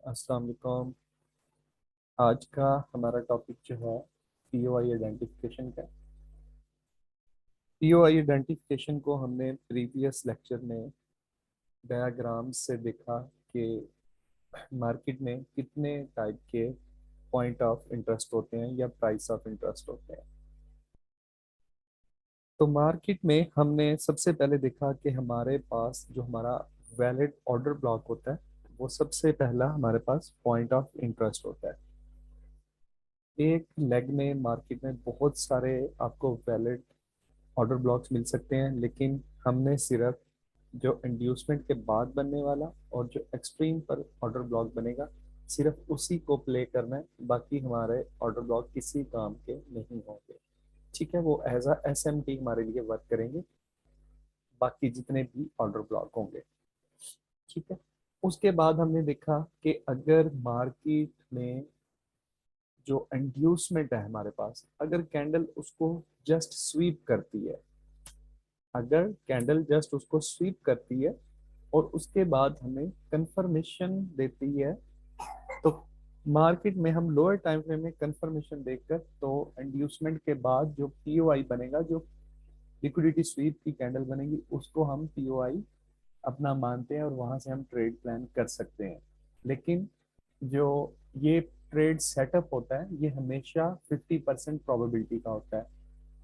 अस्सलाम वालेकुम। आज का हमारा टॉपिक जो है पीओआई आइडेंटिफिकेशन का। पीओआई आइडेंटिफिकेशन को हमने प्रीवियस लेक्चर में डायग्राम से देखा कि मार्केट में कितने टाइप के पॉइंट ऑफ इंटरेस्ट होते हैं या प्राइस ऑफ इंटरेस्ट होते हैं। तो मार्केट में हमने सबसे पहले देखा कि हमारे पास जो हमारा वैलिड ऑर्डर ब्लॉक होता है वो सबसे पहला हमारे पास पॉइंट ऑफ इंटरेस्ट होता है। एक लेग में मार्केट में बहुत सारे आपको वैलिड ऑर्डर ब्लॉक्स मिल सकते हैं, लेकिन हमने सिर्फ जो इंड्यूसमेंट के बाद बनने वाला और जो एक्सट्रीम पर ऑर्डर ब्लॉक बनेगा सिर्फ उसी को प्ले करना है। बाकी हमारे ऑर्डर ब्लॉक किसी काम के नहीं होंगे। ठीक है, वो एज अ एसएमटी हमारे लिए वर्क करेंगे, बाकी जितने भी ऑर्डर ब्लॉक होंगे। ठीक है। उसके बाद हमने देखा कि अगर मार्केट में जो इंड्यूसमेंट है हमारे पास, अगर कैंडल उसको जस्ट स्वीप करती है, अगर कैंडल जस्ट उसको स्वीप करती है और उसके बाद हमें कंफर्मेशन देती है, तो मार्केट में हम लोअर टाइम फ्रेम में कंफर्मेशन देखकर तो इंड्यूसमेंट के बाद जो पीओआई बनेगा, जो लिक्विडिटी स्वीप की कैंडल बनेगी, उसको हम पीओआई अपना मानते हैं और वहां से हम ट्रेड प्लान कर सकते हैं। लेकिन जो ये ट्रेड सेटअप होता है ये हमेशा 50% प्रोबेबिलिटी का होता है,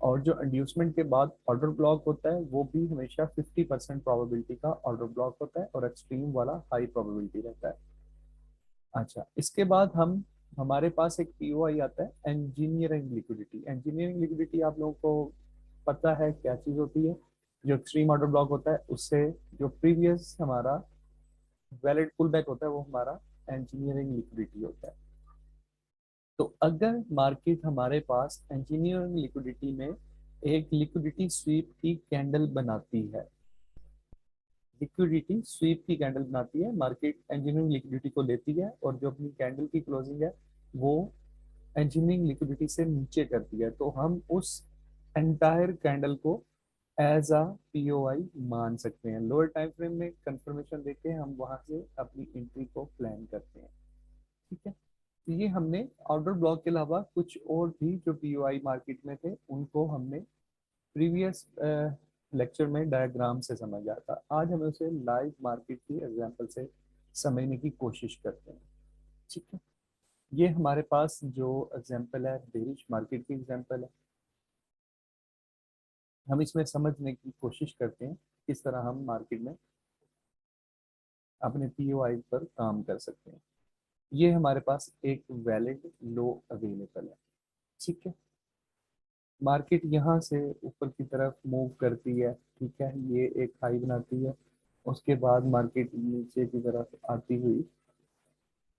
और जो इंड्यूसमेंट के बाद ऑर्डर ब्लॉक होता है वो भी हमेशा 50% प्रोबेबिलिटी का ऑर्डर ब्लॉक होता है और एक्सट्रीम वाला हाई प्रोबेबिलिटी रहता है। अच्छा, इसके बाद हम हमारे पास एक पीओआई आता है इंजीनियरिंग लिक्विडिटी। इंजीनियरिंग लिक्विडिटी आप लोगों को पता है क्या चीज़ होती है। जो एक्सट्रीम ऑर्डर ब्लॉक होता है उससे जो प्रीवियस हमारा वैलिड पुल बैक होता है वो हमारा इंजीनियरिंग लिक्विडिटी होता है। तो अगर मार्केट हमारे पास इंजीनियरिंग लिक्विडिटी में एक लिक्विडिटी स्वीप की कैंडल बनाती है, लिक्विडिटी स्वीप की कैंडल बनाती है, मार्केट इंजीनियरिंग लिक्विडिटी को लेती है और जो अपनी कैंडल की क्लोजिंग है वो इंजीनियरिंग लिक्विडिटी से नीचे करती है, तो हम उस एंटायर कैंडल को एज अ पीओआई मान सकते हैं। लोअर टाइम फ्रेम में कंफर्मेशन देके हम वहां से अपनी एंट्री को प्लान करते हैं। ठीक है। तो ये हमने ऑर्डर ब्लॉक के अलावा कुछ और भी जो पीओआई मार्केट में थे उनको हमने प्रीवियस लेक्चर में डायग्राम से समझा था। आज हम उसे लाइव मार्केट की एग्जांपल से समझने की कोशिश करते हैं। ठीक है। ये हमारे पास जो एग्जांपल है बेरिश मार्केट की एग्जांपल है। हम इसमें समझने की कोशिश करते हैं किस तरह हम मार्केट में अपने पीओआई पर काम कर सकते हैं। ये हमारे पास एक वैलिड लो अवेलेबल है। ठीक है। मार्केट यहाँ से ऊपर की तरफ मूव करती है। ठीक है, ये एक हाई बनाती है, उसके बाद मार्केट नीचे की तरफ आती हुई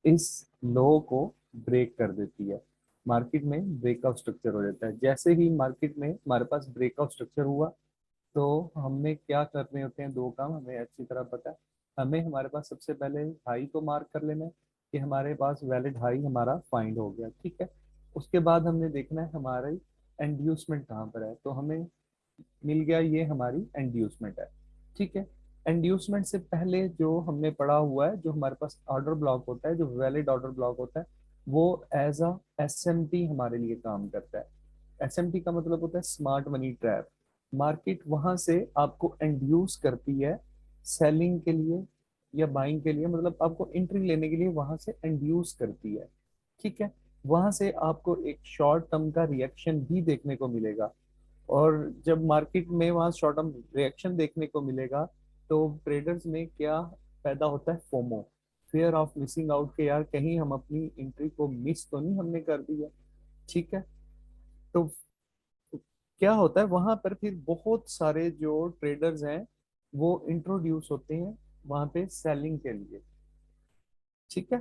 इस लो को ब्रेक कर देती है। मार्केट में ब्रेकआउट स्ट्रक्चर हो जाता है। जैसे ही मार्केट में हमारे पास ब्रेकआउट स्ट्रक्चर हुआ तो हमने क्या करने होते हैं, दो काम हमें अच्छी तरह पता है। हमें हमारे पास सबसे पहले हाई को मार्क कर लेना है कि हमारे पास वैलिड हाई हमारा फाइंड हो गया। ठीक है। उसके बाद हमने देखना है हमारी एंड्यूसमेंट कहाँ पर है, तो हमें मिल गया ये हमारी एंड्यूसमेंट है। ठीक है। एंड्यूसमेंट से पहले जो हमने पढ़ा हुआ है, जो हमारे पास ऑर्डर ब्लॉक होता है, जो वैलिड ऑर्डर ब्लॉक होता है, वो एज अ एसएमटी हमारे लिए काम करता है। एसएमटी का मतलब होता है स्मार्ट मनी ट्रैप। मार्केट वहां से आपको इंड्यूस करती है सेलिंग के लिए या बाइंग के लिए, मतलब आपको एंट्री लेने के लिए वहां से इंड्यूस करती है। ठीक है। वहां से आपको एक शॉर्ट टर्म का रिएक्शन भी देखने को मिलेगा, और जब मार्केट में वहां शॉर्ट टर्म रिएक्शन देखने को मिलेगा तो ट्रेडर्स में क्या पैदा होता है, FOMO, fear of missing out के, यार कहीं हम अपनी एंट्री को मिस तो नहीं हमने कर दिया। ठीक है। तो क्या होता है वहां पर फिर बहुत सारे जो ट्रेडर्स हैं वो इंट्रोड्यूस होते हैं वहां पे सेलिंग के लिए। ठीक है।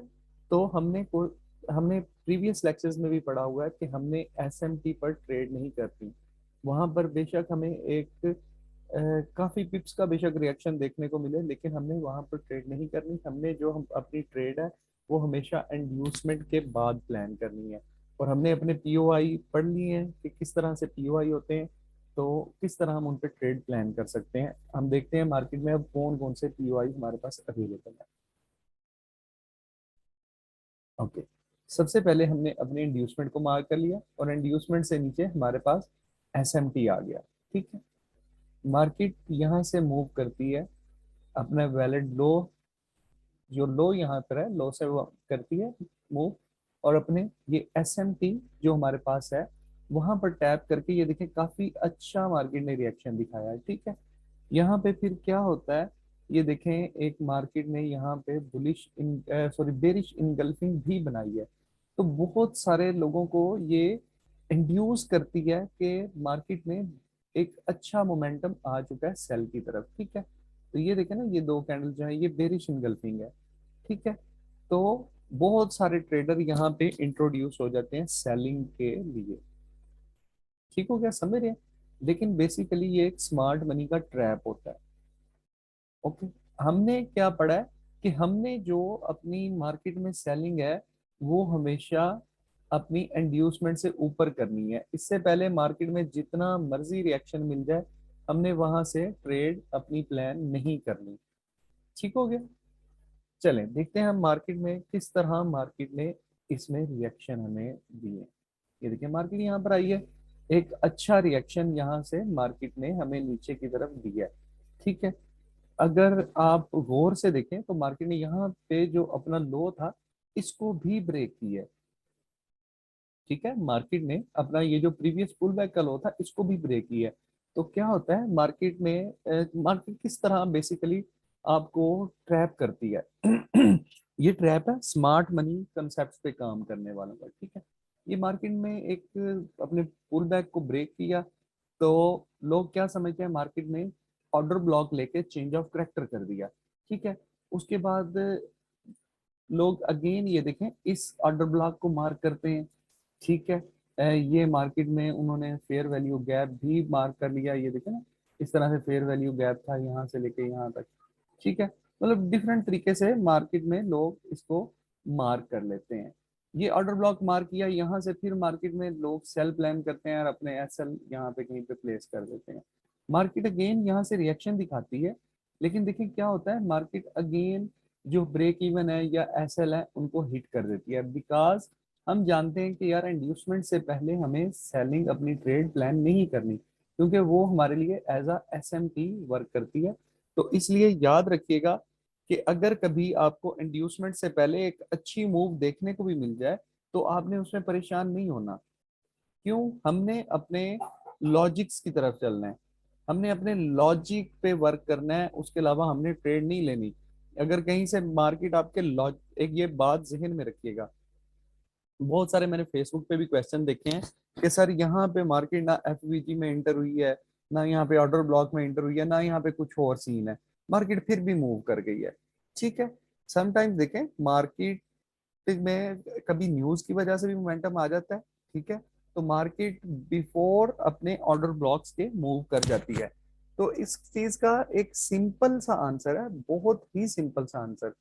तो हमने प्रीवियस लेक्चर्स में भी पढ़ा हुआ है कि हमने एसएमटी पर ट्रेड नहीं करती। वहां पर बेशक हमें एक काफी पिप्स का बेशक रिएक्शन देखने को मिले, लेकिन हमने वहां पर ट्रेड नहीं करनी। हमने जो हम अपनी ट्रेड है वो हमेशा इंड्यूसमेंट के बाद प्लान करनी है। और हमने अपने पीओआई पढ़ लिए हैं कि किस तरह से पीओआई होते हैं, तो किस तरह हम उन पर ट्रेड प्लान कर सकते हैं। हम देखते हैं मार्केट में अब कौन कौन से पीओआई हमारे पास अवेलेबल है। ओके, सबसे पहले हमने अपने इंड्यूसमेंट को मार्क कर लिया और इंड्यूसमेंट से नीचे हमारे पास एसएमटी आ गया। ठीक है, मार्केट यहाँ से मूव करती है अपना वैलिड लो, जो लो यहाँ पर है, लो से वो करती है मूव, और अपने ये एसएमटी जो हमारे पास है वहां पर टैप करके ये देखें काफी अच्छा मार्केट ने रिएक्शन दिखाया है। ठीक है, यहाँ पे फिर क्या होता है, ये देखें एक मार्केट ने यहाँ पे बुलिश इन सॉरी बेरिश इनगल्फिंग भी बनाई है। तो बहुत सारे लोगों को ये इंड्यूस करती है कि मार्केट में एक अच्छा मोमेंटम आ चुका है सेल की तरफ। ठीक है, तो ये देखें ना, ये दो कैंडल जो है ये बेरिश इनगल्फिंग है। ठीक है, तो बहुत सारे ट्रेडर यहाँ पे इंट्रोड्यूस हो जाते हैं सेलिंग के लिए। ठीक हो गया, समझ रहे हैं? लेकिन बेसिकली ये एक स्मार्ट मनी का ट्रैप होता है। ओके, हमने क्या पढ़ा है कि हमने जो अपनी मार्केट में सेलिंग है वो हमेशा अपनी इंड्यूसमेंट से ऊपर करनी है। इससे पहले मार्केट में जितना मर्जी रिएक्शन मिल जाए हमने वहां से ट्रेड अपनी प्लान नहीं करनी। ठीक हो गया, चलें देखते हैं हम मार्केट में किस तरह मार्केट ने इसमें रिएक्शन हमें दिए। ये देखिए मार्केट यहाँ पर आई है, एक अच्छा रिएक्शन यहाँ से मार्केट ने हमें नीचे की तरफ दिया है। ठीक है, अगर आप गौर से देखें तो मार्केट ने यहाँ पे जो अपना लो था इसको भी ब्रेक किया है। ठीक है, मार्केट ने अपना ये जो प्रीवियस पुल बैक का लो था इसको भी ब्रेक किया है। तो क्या होता है मार्केट में, मार्केट किस तरह बेसिकली आपको ट्रैप करती है ये ट्रैप है स्मार्ट मनी कंसेप्ट पे काम करने वालों का। ठीक है, ये मार्केट में एक अपने पुल बैक को ब्रेक किया तो लोग क्या समझते हैं, मार्केट में ऑर्डर ब्लॉक लेके चेंज ऑफ करेक्टर कर दिया। ठीक है, उसके बाद लोग अगेन ये देखें इस ऑर्डर ब्लॉक को मार्क करते हैं। ठीक है, ये मार्केट में उन्होंने फेयर वैल्यू गैप भी मार्क कर लिया। ये देखें ना, इस तरह से फेयर वैल्यू गैप था यहाँ से लेके यहाँ तक। ठीक है, मतलब डिफरेंट तरीके से मार्केट में लोग इसको मार्क कर लेते हैं। ये ऑर्डर ब्लॉक मार्क किया, यहाँ से फिर मार्केट में लोग सेल प्लान करते हैं और अपने एसएल यहाँ पे कहीं पे प्लेस कर देते हैं। मार्केट अगेन यहाँ से रिएक्शन दिखाती है, लेकिन देखिए क्या होता है, मार्केट अगेन जो ब्रेक इवन है या एसएल है उनको हिट कर देती है। बिकॉज हम जानते हैं कि यार इंड्यूसमेंट से पहले हमें सेलिंग अपनी ट्रेड प्लान नहीं करनी, क्योंकि वो हमारे लिए एज अ एसएमटी वर्क करती है। तो इसलिए याद रखिएगा कि अगर कभी आपको इंड्यूसमेंट से पहले एक अच्छी मूव देखने को भी मिल जाए तो आपने उसमें परेशान नहीं होना। क्यों? हमने अपने लॉजिक्स की तरफ चलना है, हमने अपने लॉजिक पे वर्क करना है, उसके अलावा हमने ट्रेड नहीं लेनी। अगर कहीं से मार्केट आपके लॉज एक ये बात जहन में रखिएगा, बहुत सारे मैंने फेसबुक पे भी क्वेश्चन देखे हैं कि सर यहाँ पे मार्केट ना एफवीजी में इंटर हुई है, ना यहाँ पे ऑर्डर ब्लॉक में इंटर हुई है, ना यहाँ पे कुछ और सीन है, मार्केट फिर भी मूव कर गई है। ठीक है, समटाइम्स देखें मार्केट में कभी न्यूज की वजह से भी मोमेंटम आ जाता है। ठीक है, तो मार्केट बिफोर अपने ऑर्डर ब्लॉक्स के मूव कर जाती है। तो इस चीज का एक सिंपल सा आंसर है, बहुत ही सिंपल सा आंसर,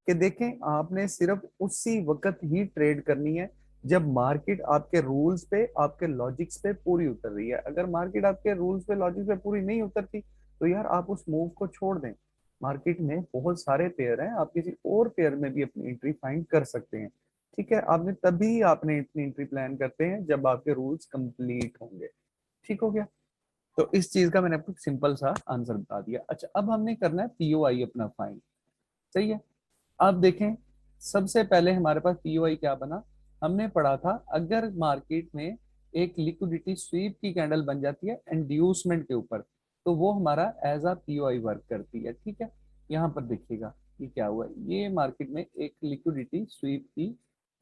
कि देखें आपने सिर्फ उसी वक्त ही ट्रेड करनी है जब मार्केट आपके रूल्स पे आपके लॉजिक्स पे पूरी उतर रही है। अगर मार्केट आपके रूल्स पे लॉजिक्स पे पूरी नहीं उतरती तो यार आप उस मूव को छोड़ दें। मार्केट में बहुत सारे पेयर हैं, आप किसी और पेयर में भी अपनी एंट्री फाइंड कर सकते हैं। ठीक है, आपने तभी आपने इतनी एंट्री प्लान करते हैं जब आपके रूल्स कंप्लीट होंगे। ठीक हो गया, तो इस चीज का मैंने आपको सिंपल सा आंसर बता दिया। अच्छा, अब हमने करना है पीओआई अपना फाइंड। सही है, अब देखें सबसे पहले हमारे पास पीओआई क्या बना, हमने पढ़ा था अगर मार्केट में एक लिक्विडिटी स्वीप की कैंडल बन जाती है इंड्यूसमेंट के ऊपर तो वो हमारा एज अ पीओआई वर्क करती है। ठीक है, यहाँ पर देखिएगा ये क्या हुआ, ये मार्केट में एक लिक्विडिटी स्वीप की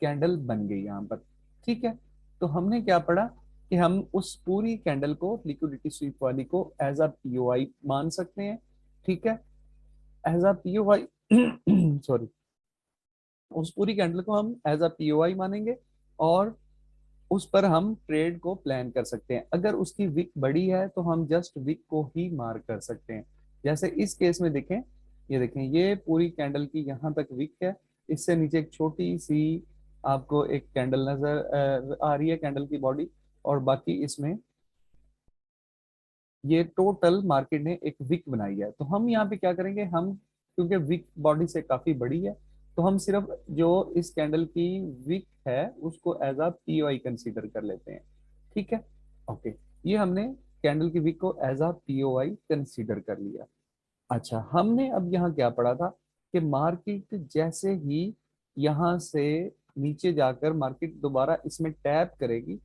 कैंडल बन गई यहाँ पर। ठीक है, तो हमने क्या पढ़ा कि हम उस पूरी कैंडल को लिक्विडिटी स्वीप वाली को एज अ पीओआई मान सकते हैं। ठीक है, एज अ पीओआई सॉरी, उस पूरी कैंडल को हम एज अ पीओआई मानेंगे और उस पर हम ट्रेड को प्लान कर सकते हैं। अगर उसकी विक बड़ी है तो हम जस्ट विक को ही मार्क कर सकते हैं। जैसे इस केस में देखें, ये देखें ये पूरी कैंडल की यहाँ तक विक है, इससे नीचे एक छोटी सी आपको एक कैंडल नजर आ रही है, कैंडल की बॉडी, और बाकी इसमें ये टोटल मार्केट ने एक विक बनाई है। तो हम यहाँ पे क्या करेंगे, हम क्योंकि विक बॉडी से काफी बड़ी है तो हम सिर्फ जो इस कैंडल की विक है उसको एज अ पीओआई कंसीडर कर लेते हैं। ठीक है, ओके, ये हमने कैंडल की विक को एज अ पीओआई कंसीडर कर लिया। अच्छा, हमने अब यहाँ क्या पढ़ा था कि मार्केट जैसे ही यहाँ से नीचे जाकर मार्केट दोबारा इसमें टैप करेगी,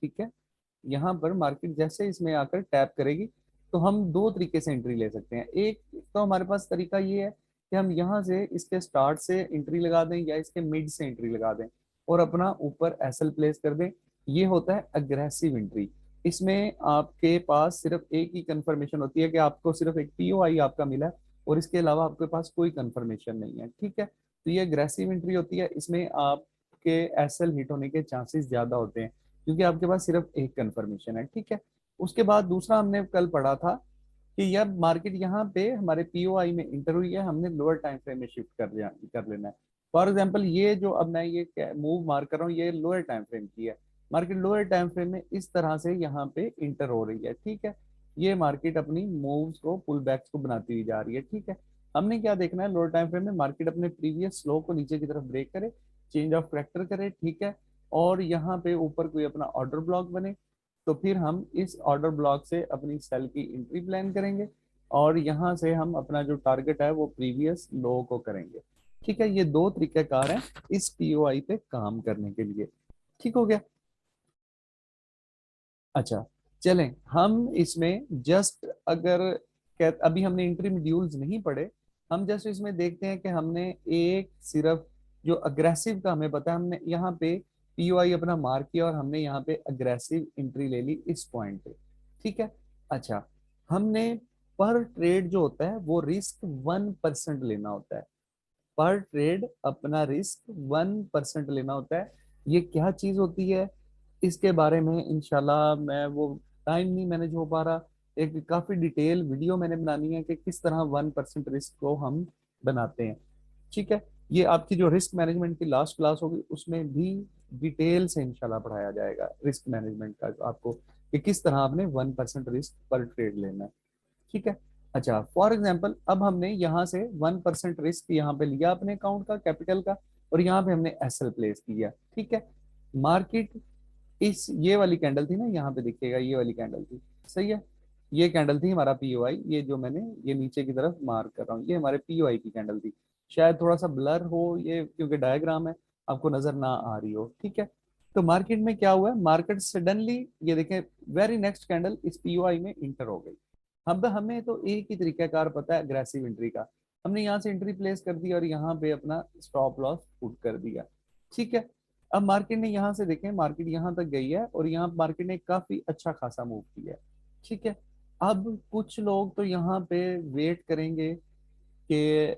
ठीक है, यहाँ पर मार्केट जैसे इसमें आकर टैप करेगी तो हम दो तरीके से एंट्री ले सकते हैं। एक तो हमारे पास तरीका ये है कि हम यहाँ से इसके स्टार्ट से एंट्री लगा दें या इसके मिड से एंट्री लगा दें और अपना ऊपर एसएल प्लेस कर दें। ये होता है अग्रेसिव एंट्री। इसमें आपके पास सिर्फ एक ही कंफर्मेशन होती है कि आपको सिर्फ एक पीओआई आपका मिला है और इसके अलावा आपके पास कोई कंफर्मेशन नहीं है। ठीक है, तो ये अग्रेसिव एंट्री होती है, इसमें आपके एसएल हिट होने के चांसेस ज्यादा होते हैं क्योंकि आपके पास सिर्फ एक कंफर्मेशन है। ठीक है, उसके बाद दूसरा हमने कल पढ़ा था कि जब मार्केट यहाँ पे हमारे पीओआई में इंटर हुई है हमने लोअर टाइम फ्रेम में शिफ्ट कर लेना है। फॉर एग्जांपल ये जो अब मैं ये मूव मार्क कर रहा हूँ ये लोअर टाइम फ्रेम की है। मार्केट लोअर टाइम फ्रेम में इस तरह से यहाँ पे इंटर हो रही है। ठीक है, ये मार्केट अपनी मूव्स को पुल बैक्स को बनाती हुई जा रही है। ठीक है, हमने क्या देखना है, लोअर टाइम फ्रेम में मार्केट अपने प्रीवियस स्लो को नीचे की तरफ ब्रेक करे, चेंज ऑफ करेक्टर करे, ठीक है, और यहाँ पे ऊपर कोई अपना ऑर्डर ब्लॉक बने तो फिर हम इस ऑर्डर ब्लॉक से अपनी सेल की एंट्री प्लान करेंगे और यहाँ से हम अपना जो टारगेट है वो प्रीवियस लो को करेंगे। ठीक है, ये दो तरीकेकार हैं इस पीओआई पे काम करने के लिए। ठीक हो गया। अच्छा, चलें हम इसमें जस्ट अगर अभी हमने एंट्री मॉड्यूल्स नहीं पढ़े, हम जस्ट इसमें देखते हैं कि हमने एक सिर्फ जो अग्रेसिव का हमें पता है, हमने यहाँ पे पीओआई अपना मार्क किया और हमने यहाँ पे अग्रेसिव एंट्री ले ली इस पॉइंट पे। ठीक है, अच्छा, हमने पर ट्रेड जो होता है वो रिस्क 1% लेना होता है। पर ट्रेड अपना रिस्क 1% लेना होता है। ये क्या चीज होती है इसके बारे में इंशाल्लाह मैं वो टाइम नहीं मैनेज हो पा रहा, एक काफी डिटेल वीडियो मैंने बनानी है कि किस तरह 1% रिस्क को हम बनाते हैं। ठीक है, ये आपकी जो रिस्क मैनेजमेंट की लास्ट क्लास होगी उसमें भी डिटेल से इंशाल्लाह पढ़ाया जाएगा रिस्क मैनेजमेंट का आपको कि किस तरह आपने 1% रिस्क पर ट्रेड लेना है। ठीक है, अच्छा, फॉर एग्जाम्पल अब हमने यहाँ से 1% रिस्क यहाँ पे लिया अपने अकाउंट का कैपिटल का और यहाँ पे हमने एसएल प्लेस किया। ठीक है, मार्केट इस ये वाली कैंडल थी ना, यहाँ पे दिखेगा ये वाली कैंडल थी, सही है, ये कैंडल थी हमारा पीओआई, ये जो मैंने ये नीचे की तरफ मार्क कर रहा हूँ ये हमारे पीओआई की कैंडल थी। शायद थोड़ा सा ब्लर हो ये क्योंकि डायग्राम है आपको नजर ना आ रही हो। ठीक है, तो मार्केट में क्या हुआ, मार्केट सडनली ये देखें वेरी नेक्स्ट कैंडल इस पीओआई में इंटर हो गई। हम हमें तो एक ही तरीकाकार पता है अग्रेसिव एंट्री का, हमने यहाँ से एंट्री प्लेस कर दी और यहाँ पे अपना स्टॉप लॉस पुट कर दिया। ठीक है, अब मार्केट ने यहाँ से देखें मार्केट यहाँ तक गई है और यहाँ मार्केट ने काफी अच्छा खासा मूव किया है। ठीक है, अब कुछ लोग तो यहाँ पे वेट करेंगे कि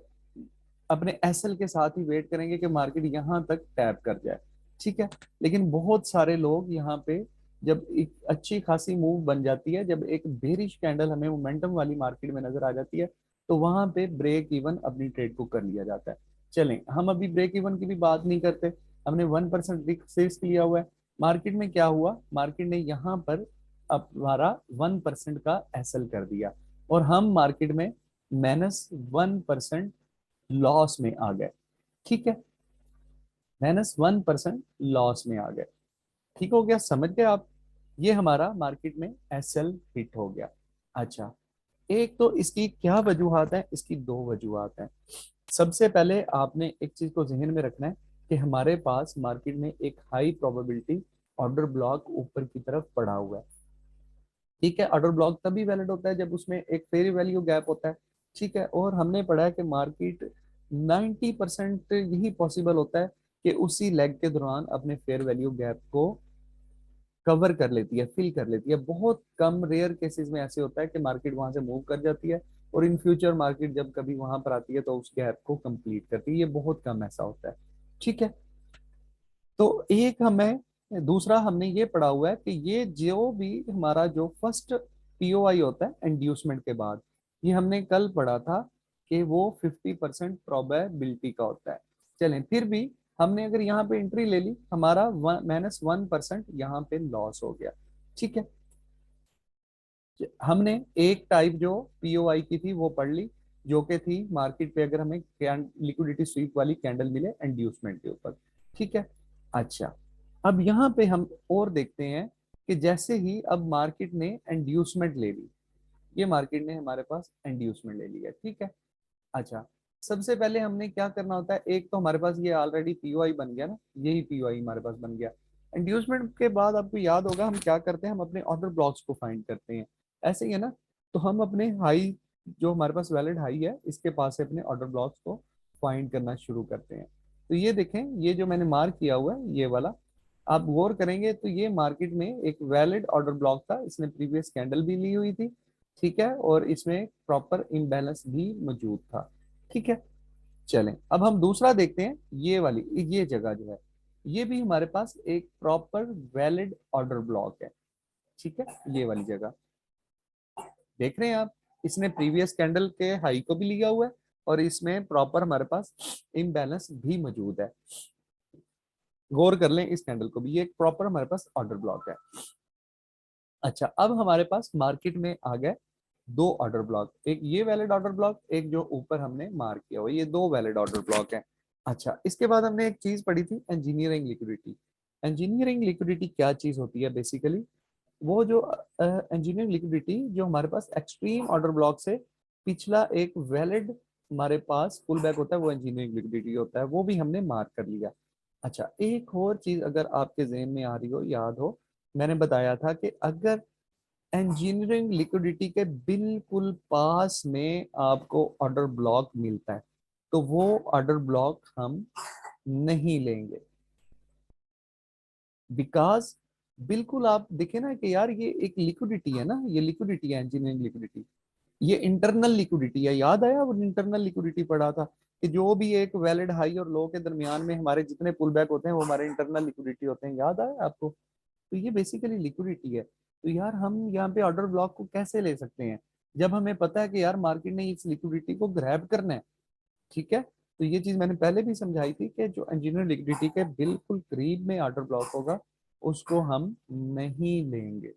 अपने एसएल के साथ ही वेट करेंगे कि मार्केट यहाँ तक टैप कर जाए। ठीक है, लेकिन बहुत सारे लोग यहाँ पे जब एक अच्छी खासी मूव बन जाती है, जब एक बेरिश कैंडल हमें मोमेंटम वाली मार्केट में नजर आ जाती है तो वहां पे ब्रेक इवन अपनी ट्रेड को कर लिया जाता है। चलें हम अभी ब्रेक इवन की भी बात नहीं करते, हमने 1% रिस्क लिया हुआ है। मार्केट में क्या हुआ, मार्केट ने यहाँ पर हमारा 1% का एसएल कर दिया और हम मार्केट में -1% लॉस में आ गए। ठीक है, -1% लॉस में आ गए। ठीक हो गया, समझ गए आप, ये हमारा मार्केट में एसएल हिट हो गया। अच्छा, एक तो इसकी क्या वजूहत है, इसकी दो वजूहत हैं। सबसे पहले आपने एक चीज को जहन में रखना है कि हमारे पास मार्केट में एक हाई प्रोबेबिलिटी ऑर्डर ब्लॉक ऊपर की तरफ पड़ा हुआ है। ठीक है, ऑर्डर ब्लॉक तभी वैलिड होता है जब उसमें एक फेयर वैल्यू गैप होता है। ठीक है, और हमने पढ़ा है कि मार्केट 90% यही पॉसिबल होता है कि उसी लेग के दौरान अपने फेयर वैल्यू गैप को कवर कर लेती है, फिल कर लेती है। बहुत कम रेयर केसेस में ऐसे होता है कि मार्केट वहां से मूव कर जाती है और इन फ्यूचर मार्केट जब कभी वहां पर आती है तो उस गैप को कंप्लीट करती है, ये बहुत कम ऐसा होता है। ठीक है, तो एक हमें दूसरा हमने ये पढ़ा हुआ है कि ये जो भी हमारा जो फर्स्ट पीओआई होता है इंड्यूसमेंट के बाद, ये हमने कल पढ़ा था कि वो 50% प्रोबेबिलिटी का होता है। चलें फिर भी हमने अगर यहाँ पे एंट्री ले ली हमारा -1% यहाँ पे लॉस हो गया। ठीक है, हमने एक टाइप जो पीओआई की थी वो पढ़ ली, जो कि थी मार्केट पे अगर हमें लिक्विडिटी स्वीप वाली कैंडल मिले इंड्यूसमेंट के ऊपर। ठीक है। अच्छा, अब यहाँ पे हम और देखते हैं कि जैसे ही अब मार्केट ने इंड्यूसमेंट ले ली, ये मार्केट ने हमारे पास इंड्यूसमेंट ले लिया। ठीक है। अच्छा, सबसे पहले हमने क्या करना होता है, एक तो हमारे पास ये ऑलरेडी पीओआई बन गया ना, यही पीओआई हमारे पास बन गया। इंड्यूसमेंट के बाद आपको याद होगा हम क्या करते हैं, हम अपने ऑर्डर ब्लॉक्स को फाइंड करते हैं। ऐसे ही है ना। तो हम अपने हाई, जो हमारे पास वैलिड हाई है, इसके पास से अपने ऑर्डर ब्लॉक्स को फाइंड करना शुरू करते हैं। तो ये देखें, ये जो मैंने मार्क किया हुआ है ये वाला, आप गौर करेंगे तो ये मार्केट में एक वैलिड ऑर्डर ब्लॉक था, इसने प्रीवियस कैंडल भी ली हुई थी। ठीक है, और इसमें प्रॉपर इम्बैलेंस भी मौजूद था। ठीक है। चलें, अब हम दूसरा देखते हैं, ये वाली, ये जगह जो है, ये भी हमारे पास एक प्रॉपर वैलिड ऑर्डर ब्लॉक है। ठीक है, ये वाली जगह देख रहे हैं आप, इसने प्रीवियस कैंडल के हाई को भी लिया हुआ है, और इसमें प्रॉपर हमारे पास इम्बैलेंस भी मौजूद है। गौर कर लें इस कैंडल को भी, ये एक प्रॉपर हमारे पास ऑर्डर ब्लॉक है। अच्छा, अब हमारे पास मार्केट में आ गए दो ऑर्डर ब्लॉक, एक ये वैलिड ऑर्डर ब्लॉक, एक जो ऊपर हमने मार्क किया हुआ, ये दो वैलिड ऑर्डर ब्लॉक है। अच्छा, इसके बाद हमने एक चीज पढ़ी थी, इंजीनियरिंग लिक्विडिटी। इंजीनियरिंग लिक्विडिटी क्या चीज होती है बेसिकली, वो जो इंजीनियरिंग लिक्विडिटी जो हमारे पास एक्सट्रीम ऑर्डर ब्लॉक से पिछला एक वैलिड हमारे पास पुल बैक होता है, वो इंजीनियरिंग लिक्विडिटी होता है, वो भी हमने मार्क कर लिया। अच्छा, एक और चीज अगर आपके जहन में आ रही हो, याद हो, मैंने बताया था कि अगर इंजीनियरिंग लिक्विडिटी के बिल्कुल पास में आपको ऑर्डर ब्लॉक मिलता है, तो वो ऑर्डर ब्लॉक हम नहीं लेंगे। बिकॉज बिल्कुल आप देखें ना कि यार ये एक लिक्विडिटी है ना, ये लिक्विडिटी है इंजीनियरिंग लिक्विडिटी, ये इंटरनल लिक्विडिटी है। याद आया, वो इंटरनल लिक्विडिटी पढ़ा था कि जो भी एक वैलिड हाई और लो के दरमियान में हमारे जितने पुल बैक होते हैं वो हमारे इंटरनल लिक्विडिटी होते हैं। याद आया आपको? तो ये बेसिकली लिक्विडिटी है। तो यार हम यहाँ पे ऑर्डर ब्लॉक को कैसे ले सकते हैं, जब हमें पता है कि यार मार्केट ने इस लिक्विडिटी को ग्रैब करना है। ठीक है। तो ये चीज मैंने पहले भी समझाई थी कि जो इंजीनियर लिक्विडिटी के बिल्कुल करीब में ऑर्डर ब्लॉक होगा, उसको हम नहीं लेंगे।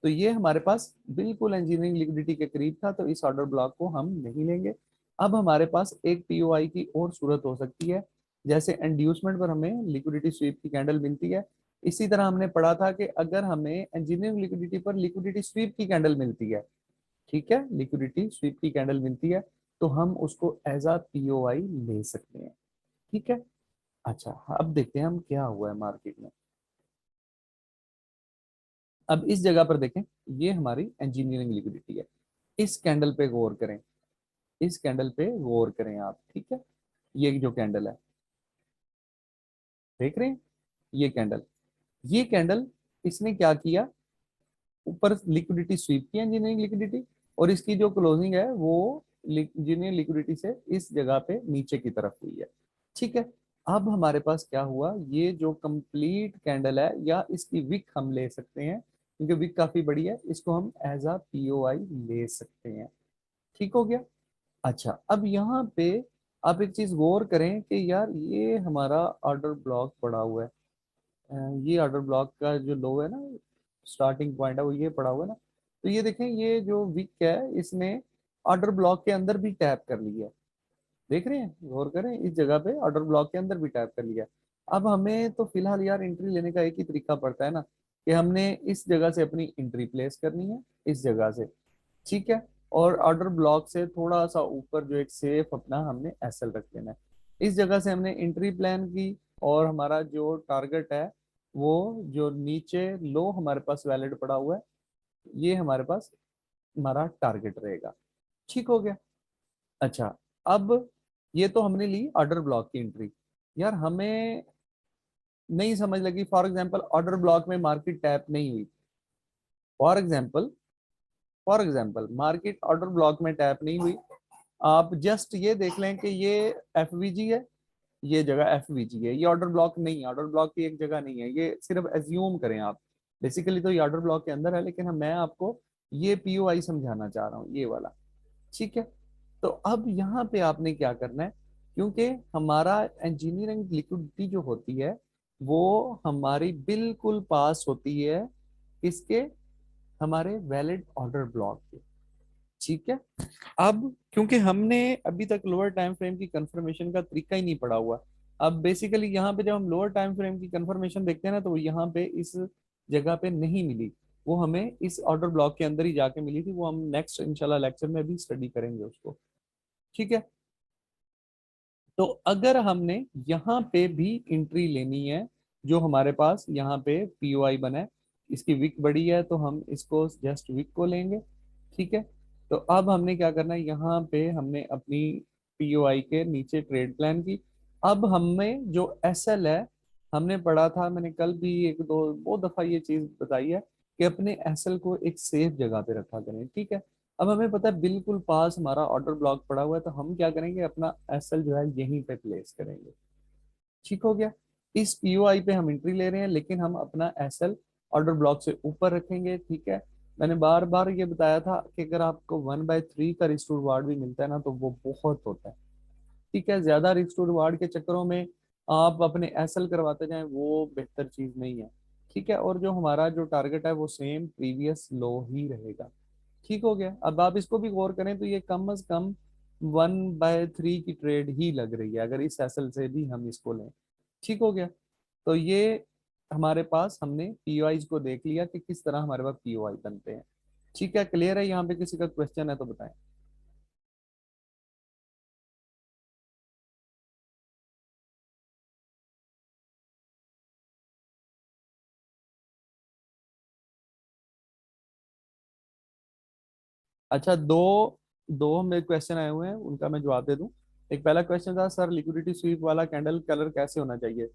तो ये हमारे पास बिल्कुल इंजीनियरिंग लिक्विडिटी के करीब था, तो इस ऑर्डर ब्लॉक को हम नहीं लेंगे। अब हमारे पास एक पीओआई की और सूरत हो सकती है, जैसे इंड्यूसमेंट पर हमें लिक्विडिटी स्वीप की कैंडल मिलती है, इसी तरह हमने पढ़ा था कि अगर हमें इंजीनियरिंग लिक्विडिटी पर लिक्विडिटी स्वीप की कैंडल मिलती है, ठीक है, लिक्विडिटी स्वीप की कैंडल मिलती है, तो हम उसको एज अ पीओआई ले सकते हैं। ठीक है। अच्छा, अब देखते हैं हम क्या हुआ है मार्केट में। अब इस जगह पर देखें, ये हमारी इंजीनियरिंग लिक्विडिटी है। इस कैंडल पे गौर करें, इस कैंडल पे गौर करें आप। ठीक है, ये जो कैंडल है, देख रहे हैं, ये कैंडल इसने क्या किया, ऊपर लिक्विडिटी स्वीप की इंजीनियरिंग लिक्विडिटी, और इसकी जो क्लोजिंग है वो इंजीनियरिंग लिक्विडिटी से इस जगह पे नीचे की तरफ हुई है। ठीक है। अब हमारे पास क्या हुआ, ये जो कंप्लीट कैंडल है, या इसकी विक हम ले सकते हैं क्योंकि विक काफी बड़ी है, इसको हम एज अ पीओआई ले सकते हैं। ठीक हो गया। अच्छा, अब यहाँ पे आप एक चीज गौर करें कि यार ये हमारा ऑर्डर ब्लॉक पड़ा हुआ है, ये ऑर्डर ब्लॉक का जो लो है ना, स्टार्टिंग पॉइंट है वो ये पड़ा हुआ है ना। तो ये देखें, ये जो विक है इसने ऑर्डर ब्लॉक के अंदर भी टैप कर लिया है। देख रहे हैं, गौर करें, इस जगह पे ऑर्डर ब्लॉक के अंदर भी टैप कर लिया है। अब हमें तो फिलहाल यार एंट्री लेने का एक ही तरीका पड़ता है ना, कि हमने इस जगह से अपनी एंट्री प्लेस करनी है, इस जगह से। ठीक है। और ऑर्डर ब्लॉक से थोड़ा सा ऊपर जो एक सेफ अपना हमने एसएल रख लेना है, इस जगह से हमने एंट्री प्लान की, और हमारा जो टारगेट है, वो जो नीचे लो हमारे पास वैलिड पड़ा हुआ है, ये हमारे पास हमारा टारगेट रहेगा। ठीक हो गया। अच्छा, अब ये तो हमने ली ऑर्डर ब्लॉक की एंट्री। यार हमें नहीं समझ लगी, फॉर एग्जांपल ऑर्डर ब्लॉक में मार्केट टैप नहीं हुई, for example, market order block में टैप नहीं हुई, आप जस्ट ये देख लें कि ये एफवीजी है, ये जगह एफवीजी है, ये ऑर्डर ब्लॉक नहीं है, ऑर्डर ब्लॉक की एक जगह नहीं है, ये सिर्फ एज्यूम करें आप। बेसिकली तो ये ऑर्डर ब्लॉक के अंदर है, लेकिन मैं आपको ये पीओआई समझाना चाह रहा हूँ, ये वाला। ठीक है। तो अब यहाँ पे आपने क्या करना है, क्योंकि हमारा इंजीनियरिंग लिक्विडिटी जो होती है वो हमारी बिल्कुल पास होती है, किसके, हमारे वैलिड ऑर्डर ब्लॉक के। ठीक है। अब क्योंकि हमने अभी तक लोअर टाइम फ्रेम की कंफर्मेशन का तरीका ही नहीं पढ़ा हुआ, अब बेसिकली यहाँ पे जब हम लोअर टाइम फ्रेम की कंफर्मेशन देखते हैं ना, तो वो यहाँ पे इस जगह पे नहीं मिली, वो हमें इस ऑर्डर ब्लॉक के अंदर ही जाके मिली थी, वो हम नेक्स्ट इंशाल्लाह लेक्चर में भी स्टडी करेंगे उसको। ठीक है। तो अगर हमने यहाँ पे भी एंट्री लेनी है, जो हमारे पास यहाँ पे पीओआई बना है, इसकी विक बड़ी है तो हम इसको जस्ट विक को लेंगे। ठीक है। तो अब हमने क्या करना है, यहाँ पे हमने अपनी पीओआई के नीचे ट्रेड प्लान की। अब हमें जो एसएल है, हमने पढ़ा था, मैंने कल भी एक दो बहुत दफा ये चीज बताई है कि अपने एसएल को एक सेफ जगह पे रखा करें। ठीक है। अब हमें पता है बिल्कुल पास हमारा ऑर्डर ब्लॉक पड़ा हुआ है, तो हम क्या करेंगे, अपना एसएल जो है यहीं पे प्लेस करेंगे। ठीक हो गया। इस पीओआई पे हम एंट्री ले रहे हैं, लेकिन हम अपना एसएल ऑर्डर ब्लॉक से ऊपर रखेंगे। ठीक है। मैंने बार बार ये बताया था कि अगर आपको 1/3 का रिस्क टू रिवार्ड भी मिलता है ना, तो वो बहुत होता है। ठीक है। ज्यादा रिस्क टू रिवार्ड के चक्करों में आप अपने एसएल करवाते जाएं, वो बेहतर चीज नहीं है। ठीक है। और जो हमारा जो टारगेट है वो सेम प्रीवियस लो ही रहेगा। ठीक हो गया। अब आप इसको भी गौर करें तो ये कम से कम 1/3 की ट्रेड ही लग रही है, अगर इस एसएल से भी हम इसको लें। ठीक हो गया। तो ये हमारे पास, हमने पीओआई को देख लिया कि किस तरह हमारे पास पीओआई बनते हैं। ठीक है। क्लियर है? यहाँ पे किसी का क्वेश्चन है तो बताएं। अच्छा, दो दो मेरे क्वेश्चन आए हुए हैं, उनका मैं जवाब दे दूं। एक पहला क्वेश्चन था, सर लिक्विडिटी स्वीप वाला कैंडल कलर कैसे होना चाहिए।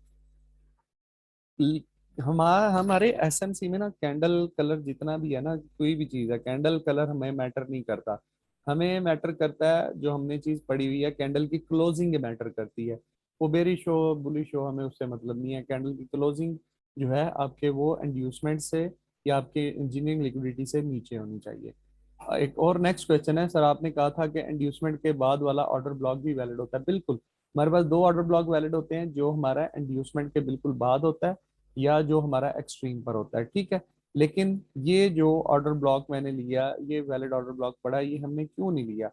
हमारे एसएमसी में ना कैंडल कलर जितना भी है ना, कोई भी चीज है, कैंडल कलर हमें मैटर नहीं करता। हमें मैटर करता है, जो हमने चीज पढ़ी हुई है, कैंडल की क्लोजिंग मैटर करती है। वो बेरिश हो बुलिश हो, हमें उससे मतलब नहीं है। कैंडल की क्लोजिंग जो है आपके वो इंड्यूसमेंट से या आपके इंजीनियरिंग लिक्विडिटी से नीचे होनी चाहिए। एक और नेक्स्ट क्वेश्चन है, सर आपने कहा था कि इंड्यूसमेंट के बाद वाला ऑर्डर ब्लॉक भी वैलिड होता है। बिल्कुल, हमारे पास दो ऑर्डर ब्लॉक वैलिड होते हैं, जो हमारा इंड्यूसमेंट के बिल्कुल बाद होता है या जो हमारा एक्सट्रीम पर होता है। ठीक है। लेकिन ये जो ऑर्डर ब्लॉक मैंने लिया, ये वैलिड ऑर्डर ब्लॉक पड़ा, ये हमने क्यों नहीं लिया?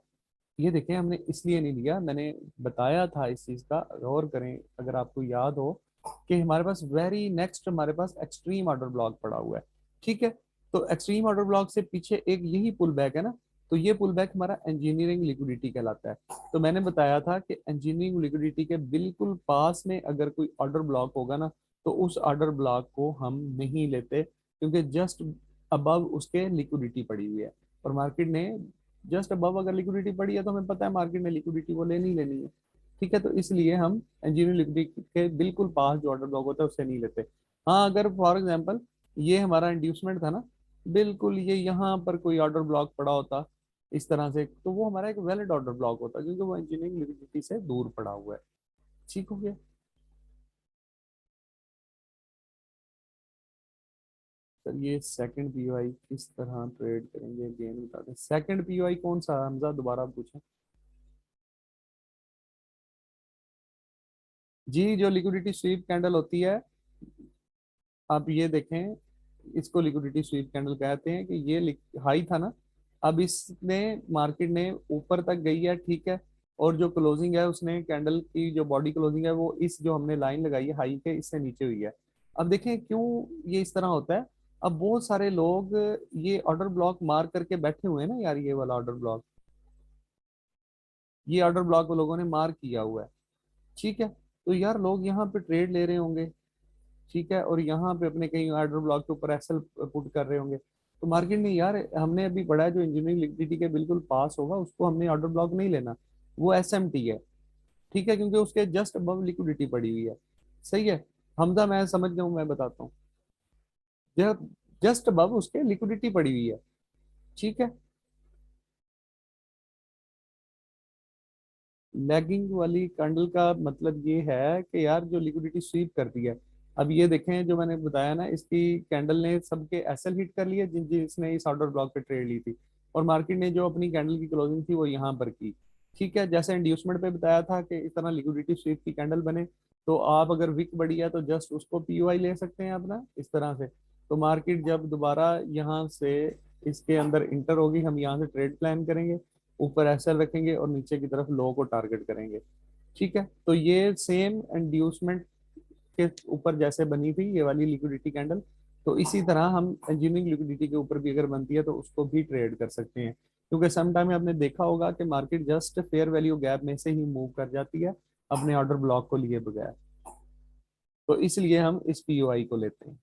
ये देखें, हमने इसलिए नहीं लिया, मैंने बताया था इस चीज का, गौर करें अगर आपको याद हो, कि हमारे पास वेरी नेक्स्ट हमारे पास एक्सट्रीम ऑर्डर ब्लॉक पड़ा हुआ है। ठीक है। तो एक्सट्रीम ऑर्डर ब्लॉक से पीछे एक यही पुल बैक है ना, तो ये पुल बैक हमारा इंजीनियरिंग लिक्विडिटी कहलाता है। तो मैंने बताया था कि इंजीनियरिंग लिक्विडिटी के बिल्कुल पास में अगर कोई ऑर्डर ब्लॉक होगा ना, तो उस ऑर्डर ब्लॉक को हम नहीं लेते, क्योंकि जस्ट अबव उसके लिक्विडिटी पड़ी हुई है। और मार्केट ने जस्ट अबव अगर लिक्विडिटी पड़ी है, तो हमें पता है मार्केट में लिक्विडिटी वो लेनी ही लेनी है। ठीक है। तो इसलिए हम इंजीनियरिंग लिक्विडिटी के बिल्कुल पास जो ऑर्डर ब्लॉक होता है उससे नहीं लेते। हाँ, अगर फॉर एग्जांपल ये हमारा इंड्यूसमेंट था ना, बिल्कुल ये यहाँ पर कोई ऑर्डर ब्लॉक पड़ा होता इस तरह से, तो वो हमारा एक वैलिड ऑर्डर ब्लॉक होता, क्योंकि वो इंजीनियरिंग लिक्विडिटी से दूर पड़ा हुआ है। ठीक हो गया। सर ये सेकंड पीओआई किस तरह ट्रेड करेंगे, गेन बता दें। सेकंड पीओआई कौन सा है, हमजा दोबारा पूछें। जी, जो लिक्विडिटी स्वीप कैंडल होती है, आप ये देखें, इसको लिक्विडिटी स्वीप कैंडल कहते हैं कि ये हाई था ना, अब इसने मार्केट ने ऊपर तक गई है। ठीक है। और जो क्लोजिंग है, उसने कैंडल की जो बॉडी क्लोजिंग है वो इस जो हमने लाइन लगाई है हाई के, इससे नीचे हुई है। अब देखें क्यों ये इस तरह होता है। अब बहुत सारे लोग ये ऑर्डर ब्लॉक मार करके बैठे हुए हैं ना यार, ये वाला ऑर्डर ब्लॉक, ये ऑर्डर ब्लॉक वो लोगों ने मार किया हुआ है। ठीक है। तो यार लोग यहाँ पे ट्रेड ले रहे होंगे। ठीक है। और यहाँ पे अपने कहीं ऑर्डर ब्लॉक के ऊपर एसएल पुट कर रहे होंगे, तो मार्केट में यार हमने अभी पढ़ा है, जो इंजीनियरिंग लिक्विडिटी के बिल्कुल पास होगा उसको हमने ऑर्डर ब्लॉक नहीं लेना, वो एसएमटी है। ठीक है। क्योंकि उसके जस्ट अबव लिक्विडिटी पड़ी हुई है। सही है। हमदा मैं समझ गया हूँ, मैं बताता हूँ। जस्ट अबव उसके लिक्विडिटी पड़ी हुई है। ठीक है। लैगिंग वाली कैंडल का मतलब ये है कि यार जो लिक्विडिटी स्वीप करती है, अब ये देखें जो मैंने बताया ना, इसकी कैंडल ने सबके एसएल हिट कर लिए जिसने इस ऑर्डर ब्लॉक पे ट्रेड ली थी, और मार्केट ने जो अपनी कैंडल की क्लोजिंग थी वो यहाँ पर की। ठीक है। जैसे इंड्यूसमेंट पे बताया था कि इस तरह लिक्विडिटी स्वीप की कैंडल बने, तो आप अगर विक बढ़ी है तो जस्ट उसको पीओआई ले सकते हैं अपना इस तरह से। तो मार्केट जब दोबारा यहाँ से इसके अंदर इंटर होगी, हम यहाँ से ट्रेड प्लान करेंगे, ऊपर एसएल रखेंगे और नीचे की तरफ लो को टारगेट करेंगे। ठीक है, तो ये सेम इंड्यूसमेंट के ऊपर जैसे बनी थी ये वाली लिक्विडिटी कैंडल, तो इसी तरह हम इंजीनियरिंग लिक्विडिटी के ऊपर भी अगर बनती है तो उसको भी ट्रेड कर सकते हैं, क्योंकि सम टाइम आपने देखा होगा कि market just fair value gap में से ही मूव कर जाती है अपने ऑर्डर ब्लॉक को लिए बगैर, तो इसलिए हम इस पीओआई को लेते हैं।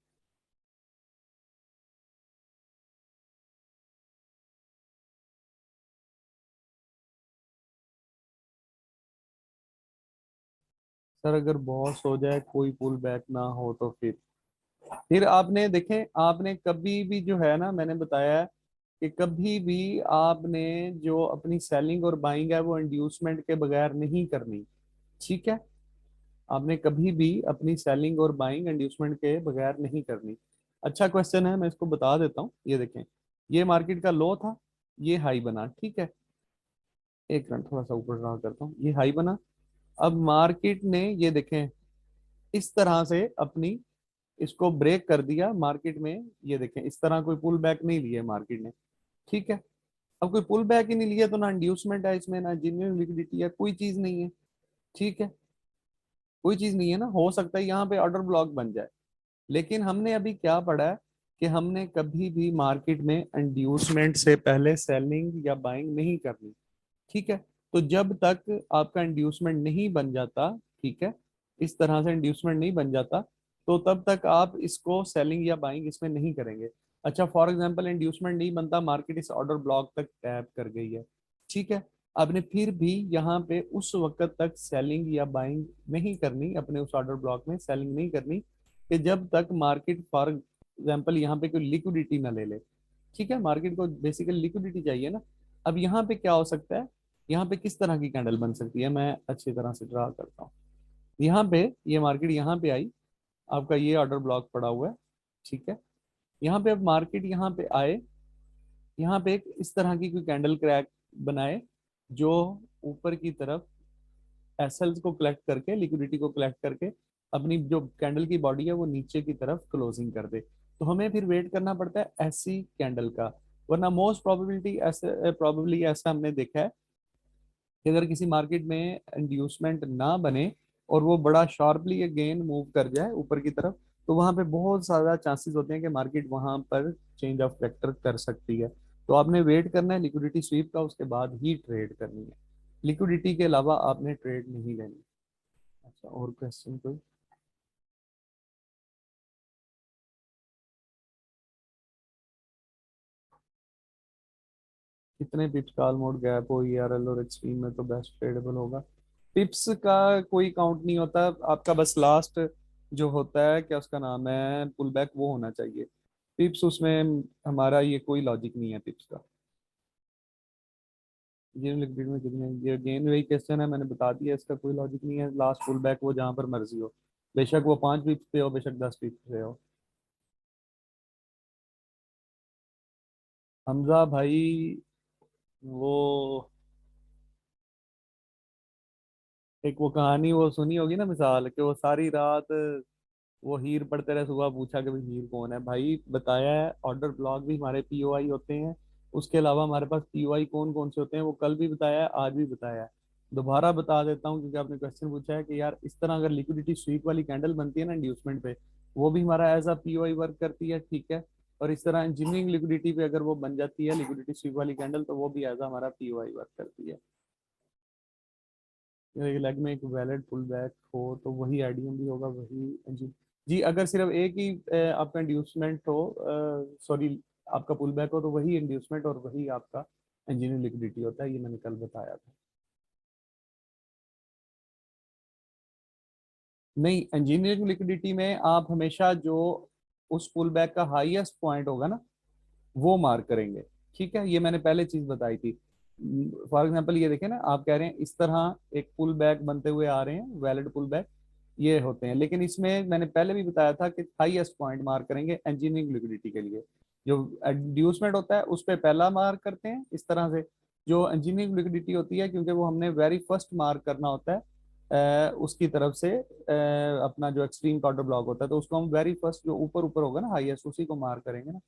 सर अगर बहुत हो जाए, कोई पुल बैक ना हो तो फिर आपने देखें, आपने कभी भी जो है ना, मैंने बताया है कि कभी भी आपने जो अपनी सेलिंग और बाइंग है वो इंड्यूसमेंट के बगैर नहीं करनी। ठीक है, आपने कभी भी अपनी सेलिंग और बाइंग इंड्यूसमेंट के बगैर नहीं करनी। अच्छा क्वेश्चन है, मैं इसको बता देता हूँ। ये देखें, ये मार्केट का लो था, ये हाई बना। ठीक है, एक मिनट थोड़ा सा ऊपर ड्रा करता हूँ, ये हाई बना। अब मार्केट ने ये देखें इस तरह से अपनी इसको ब्रेक कर दिया मार्केट में, ये देखें इस तरह कोई पुल बैक नहीं लिया मार्केट ने। ठीक है, अब कोई पुल बैक ही नहीं लिया तो ना इंड्यूसमेंट है इसमें, ना जेन्युइन लिक्विडिटी है, कोई चीज नहीं है। ठीक है, कोई चीज नहीं है ना, हो सकता है यहाँ पे ऑर्डर ब्लॉक बन जाए, लेकिन हमने अभी क्या पढ़ा है कि हमने कभी भी मार्केट में इंड्यूसमेंट से पहले सेलिंग या बाइंग नहीं करनी। ठीक है, तो जब तक आपका इंड्यूसमेंट नहीं बन जाता, ठीक है, इस तरह से इंड्यूसमेंट नहीं बन जाता, तो तब तक आप इसको सेलिंग या बाइंग इसमें नहीं करेंगे। अच्छा, फॉर एग्जांपल इंड्यूसमेंट नहीं बनता, मार्केट इस ऑर्डर ब्लॉक तक टैप कर गई है। ठीक है, आपने फिर भी यहाँ पे उस वक्त तक सेलिंग या बाइंग नहीं करनी, अपने उस ऑर्डर ब्लॉक में सेलिंग नहीं करनी कि जब तक मार्केट फॉर एग्जाम्पल यहाँ पे कोई लिक्विडिटी ना ले ले। ठीक है, मार्केट को बेसिकली लिक्विडिटी चाहिए ना। अब यहाँ पे क्या हो सकता है, यहाँ पे किस तरह की कैंडल बन सकती है, मैं अच्छी तरह से ड्रा करता हूँ। यहाँ पे ये मार्केट यहाँ पे आई, आपका ये ऑर्डर ब्लॉक पड़ा हुआ है। ठीक है, यहाँ पे अब मार्केट यहाँ पे आए, यहाँ पे एक इस तरह की कोई कैंडल क्रैक बनाए जो ऊपर की तरफ एसएल्स को कलेक्ट करके, लिक्विडिटी को कलेक्ट करके अपनी जो कैंडल की बॉडी है वो नीचे की तरफ क्लोजिंग कर दे, तो हमें फिर वेट करना पड़ता है ऐसी कैंडल का। वरना मोस्ट प्रोबेबिलिटी ऐसे प्रॉबेबली ऐसा हमने देखा है कि अगर किसी मार्केट में इंड्यूसमेंट ना बने और वो बड़ा शार्पली अगेन मूव कर जाए ऊपर की तरफ, तो वहां पे बहुत ज्यादा चांसेस होते हैं कि मार्केट वहां पर चेंज ऑफ वेक्टर कर सकती है। तो आपने वेट करना है लिक्विडिटी स्वीप का, उसके बाद ही ट्रेड करनी है, लिक्विडिटी के अलावा आपने ट्रेड नहीं लेनी। अच्छा, और क्वेश्चन कोई? कितने पिप्स कॉल मोड गैप हो ईआरएल और एक्सट्रीम में तो बेस्ट ट्रेडेबल होगा? पिप्स का कोई काउंट नहीं होता आपका, बस लास्ट जो होता है क्या उसका नाम है पुल बैक, वो होना चाहिए। पिप्स उसमें हमारा ये कोई लॉजिक नहीं है पिप्स का। ये लिक्विड में कितने, ये अगेन वही क्वेश्चन है, मैंने बता दिया इसका कोई लॉजिक नहीं है। लास्ट पुल बैक वो जहां पर मर्जी हो, बेशक वो 5 पिप्स पे हो, बेशक 10 पिप्स पे हो। हमजा भाई, वो एक वो कहानी वो सुनी होगी ना, मिसाल कि वो सारी रात वो हीर पढ़ते रहे, सुबह पूछा कि भाई हीर कौन है। भाई बताया है ऑर्डर ब्लॉक भी हमारे पीओआई होते हैं, उसके अलावा हमारे पास पीओआई कौन कौन से होते हैं वो कल भी बताया है, आज भी बताया है। दोबारा बता देता हूँ क्योंकि आपने क्वेश्चन पूछा है कि यार इस तरह अगर लिक्विडिटी स्वीप वाली कैंडल बनती है ना इंड्यूसमेंट पे, वो भी हमारा एज अ पीओआई वर्क करती है। ठीक है, और इस तरह इंजीनियरिंग लिक्विडिटी पे अगर वो बन जाती है लिक्विडिटी स्वीप वाली कैंडल, तो वो भी एज अ हमारा पीओआई वर्क करती है। लेग में एक वैलिड पुल बैक हो तो वही आईडीएम भी होगा, वही जी। जी, अगर सिर्फ एक ही आपका इंड्यूसमेंट हो, सॉरी, आपका पुल बैक हो तो वही इंड्यूसमेंट और वही आपका इंजीनियर लिक्विडिटी होता है, ये मैंने कल बताया था। नहीं, इंजीनियरिंग लिक्विडिटी में आप हमेशा जो उस पुल बैक का हाईएस्ट पॉइंट होगा ना वो मार्क करेंगे। ठीक है, ये मैंने पहले चीज बताई थी। फॉर एग्जांपल ये देखें ना, आप कह रहे हैं इस तरह एक पुल बैक बनते हुए आ रहे हैं, वैलिड पुल बैक ये होते हैं, लेकिन इसमें मैंने पहले भी बताया था कि हाईएस्ट पॉइंट मार्क करेंगे इंजीनियरिंग लिक्विडिटी के लिए। जो एड्यूसमेंट होता है उस पर पहला मार्क करते हैं इस तरह से, जो इंजीनियरिंग लिक्विडिटी होती है क्योंकि वो हमने वेरी फर्स्ट मार्क करना होता है उसकी तरफ से अपना जो एक्सट्रीम काउंटर ब्लॉक होता है, तो उसको हम वेरी फर्स्ट जो ऊपर ऊपर होगा ना हाईएस्ट, उसी को मार्क करेंगे ना।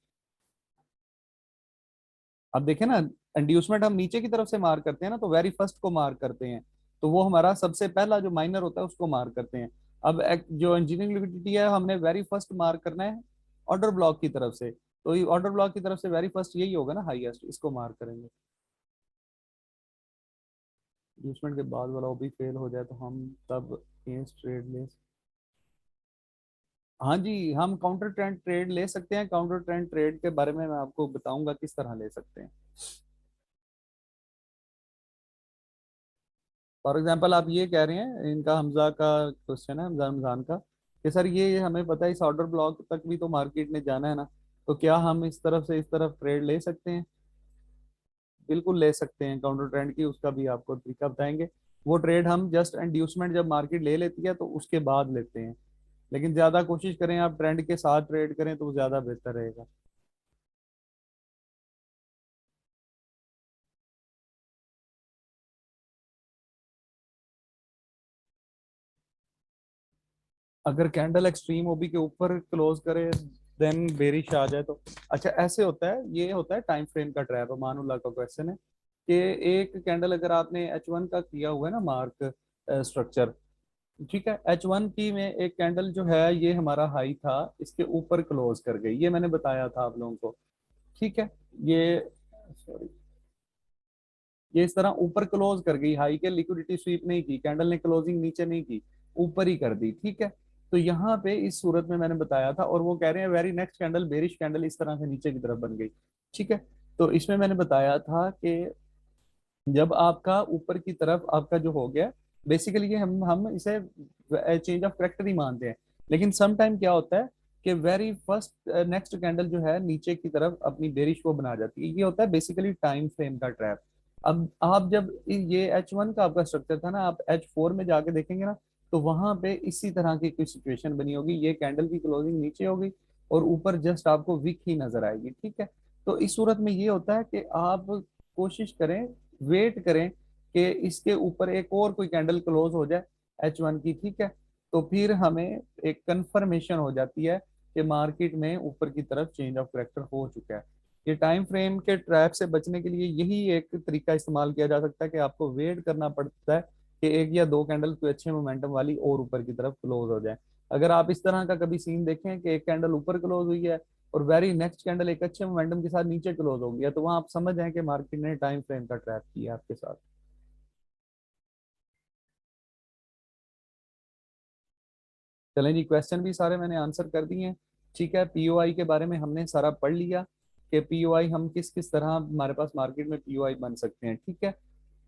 अब देखें ना, इंड्यूसमेंट हम नीचे की तरफ से मार्क करते हैं ना, तो वेरी फर्स्ट को मार्क करते हैं, तो वो हमारा सबसे पहला जो माइनर होता है उसको मार्क करते हैं। अब जो इंजीनियरिंग लिक्विडिटी है हमने वेरी फर्स्ट मार्क करना है ऑर्डर ब्लॉक की तरफ से, तो ये ऑर्डर ब्लॉक की तरफ से वेरी फर्स्ट यही होगा ना, हाईएस्ट, इसको मार्क करेंगे। इंड्यूसमेंट के बाद वाला वो भी फेल हो जाए तो हम तब अगेंस्ट ट्रेड ले, हाँ जी, हम काउंटर ट्रेंड ट्रेड ले सकते हैं। काउंटर ट्रेंड ट्रेड के बारे में मैं आपको बताऊंगा किस तरह ले सकते हैं। फॉर एग्जांपल आप ये कह रहे हैं, इनका हमजा का क्वेश्चन है, हमजा रमजान का, कि सर ये हमें पता है इस ऑर्डर ब्लॉक तक भी तो मार्केट ने जाना है ना, तो क्या हम इस तरफ से इस तरफ ट्रेड ले सकते हैं? बिल्कुल ले सकते हैं। काउंटर ट्रेंड की उसका भी आपको तरीका बताएंगे। वो ट्रेड हम जस्ट इंड्यूसमेंट जब मार्केट ले लेती है तो उसके बाद लेते हैं, लेकिन ज्यादा कोशिश करें आप ट्रेंड के साथ ट्रेड करें तो वो ज्यादा बेहतर रहेगा। अगर कैंडल एक्सट्रीम ओबी के ऊपर क्लोज करे देन बेरिश आ जाए तो, अच्छा ऐसे होता है, ये होता है टाइम फ्रेम का ट्रैप। मानुल्लाह का क्वेश्चन है कि एक कैंडल अगर आपने H1 का किया हुआ है ना मार्क स्ट्रक्चर, ठीक है, H1 की में एक कैंडल जो है ये हमारा हाई था, इसके ऊपर क्लोज कर गई, ये मैंने बताया था आप लोगों को, ठीक है। ये सॉरी, ये इस तरह ऊपर क्लोज कर गई, हाई के लिक्विडिटी स्वीप नहीं की, कैंडल ने क्लोजिंग नीचे नहीं की, ऊपर ही कर दी, ठीक है। तो यहाँ पे इस सूरत में मैंने बताया था, और वो कह रहे हैं very next candle bearish candle इस तरह से नीचे की तरफ बन गई, ठीक है। तो इसमें मैंने बताया था कि जब आपका ऊपर की तरफ आपका जो हो गया, बेसिकली ये हम इसे चेंज ऑफ करेक्टर ही मानते हैं, लेकिन सम टाइम क्या होता है कि वेरी फर्स्ट नेक्स्ट कैंडल जो है नीचे की तरफ अपनी बेरिश को बना जाती है, ये होता है बेसिकली टाइम फ्रेम का ट्रैप। अब आप जब ये H1 का आपका स्ट्रक्चर था ना, आप H4 में जाके देखेंगे ना, तो वहां पे इसी तरह की कोई सिचुएशन बनी होगी, ये कैंडल की क्लोजिंग नीचे होगी और ऊपर जस्ट आपको विक ही नजर आएगी, ठीक है। तो इस सूरत में ये होता है कि आप कोशिश करें, वेट करें कि इसके ऊपर एक और कोई कैंडल क्लोज हो जाए H1 की, ठीक है। तो फिर हमें एक कंफर्मेशन हो जाती है कि मार्केट में ऊपर की तरफ चेंज ऑफ करेक्टर हो चुका है। ये टाइम फ्रेम के ट्रैप से बचने के लिए यही एक तरीका इस्तेमाल किया जा सकता है कि आपको वेट करना पड़ता है कि एक या दो कैंडल कोई अच्छे मोमेंटम वाली और ऊपर की तरफ क्लोज हो जाए। अगर आप इस तरह का कभी सीन देखें कि एक कैंडल ऊपर क्लोज हुई है और वेरी नेक्स्ट कैंडल एक अच्छे मोमेंटम के साथ नीचे क्लोज हो गया, तो वहां आप समझ जाएं कि मार्केट ने टाइम फ्रेम का ट्रैप किया आपके साथ। चलें जी, क्वेश्चन भी सारे मैंने आंसर कर दिए हैं, ठीक है। पीओआई के बारे में हमने सारा पढ़ लिया कि पीओआई हम किस किस तरह हमारे पास मार्केट में पीओआई बन सकते हैं, ठीक है।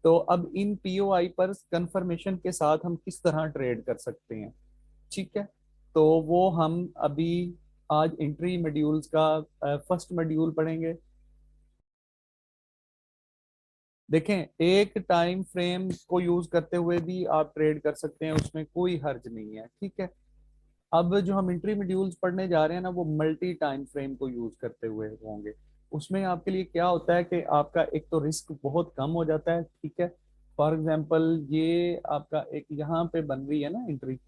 तो अब इन पीओआई पर कंफर्मेशन के साथ हम किस तरह ट्रेड कर सकते हैं, ठीक है। तो वो हम अभी आज एंट्री मॉड्यूल्स का फर्स्ट मॉड्यूल पढ़ेंगे। देखें, एक टाइम फ्रेम को यूज करते हुए भी आप ट्रेड कर सकते हैं, उसमें कोई हर्ज नहीं है, ठीक है। अब जो हम इंट्री मॉड्यूल्स पढ़ने जा रहे हैं ना, वो मल्टी टाइम फ्रेम को यूज करते हुए होंगे। उसमें आपके लिए क्या होता है कि आपका एक तो रिस्क बहुत कम हो जाता है, ठीक है। फॉर एग्जांपल ये आपका एक यहाँ पे बन रही है ना एंट्री,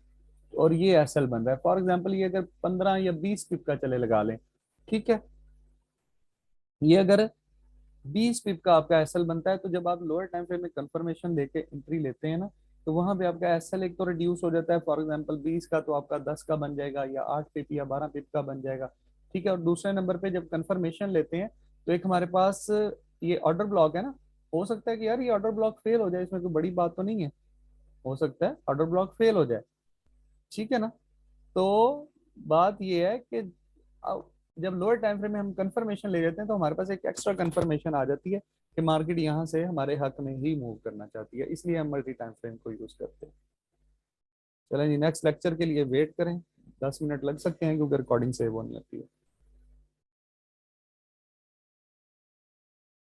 और ये एसएल बन रहा है, फॉर एग्जांपल ये अगर 15 या 20 पिप का चले लगा लें, ठीक है। ये अगर 20 पिप का आपका एसएल बनता है, तो जब आप लोअर टाइम फ्रेम में कंफर्मेशन लेके एंट्री लेते हैं ना, तो वहां पे आपका एसएल एक तो रिड्यूस हो जाता है, फॉर एग्जांपल 20 का तो आपका 10 का बन जाएगा, या 8 पिप या 12 पिप का बन जाएगा, ठीक है। और दूसरे नंबर पे जब कंफर्मेशन लेते हैं, तो एक हमारे पास ये ऑर्डर ब्लॉक है ना, हो सकता है कि यार ये ऑर्डर ब्लॉक फेल हो जाए, इसमें कोई बड़ी बात तो नहीं है, हो सकता है ऑर्डर ब्लॉक फेल हो जाए, ठीक है ना। तो बात ये है कि अब जब लोअर टाइम फ्रेम में हम कंफर्मेशन ले लेते हैं, तो हमारे पास एक एक्स्ट्रा कंफर्मेशन आ जाती है कि मार्केट यहाँ से हमारे हक में ही मूव करना चाहती है, इसलिए हम मल्टी टाइम फ्रेम को यूज करते हैं। चलें जी, नेक्स्ट लेक्चर के लिए वेट करें, 10 मिनट लग सकते हैं क्योंकि रिकॉर्डिंग सेव होनी होती है।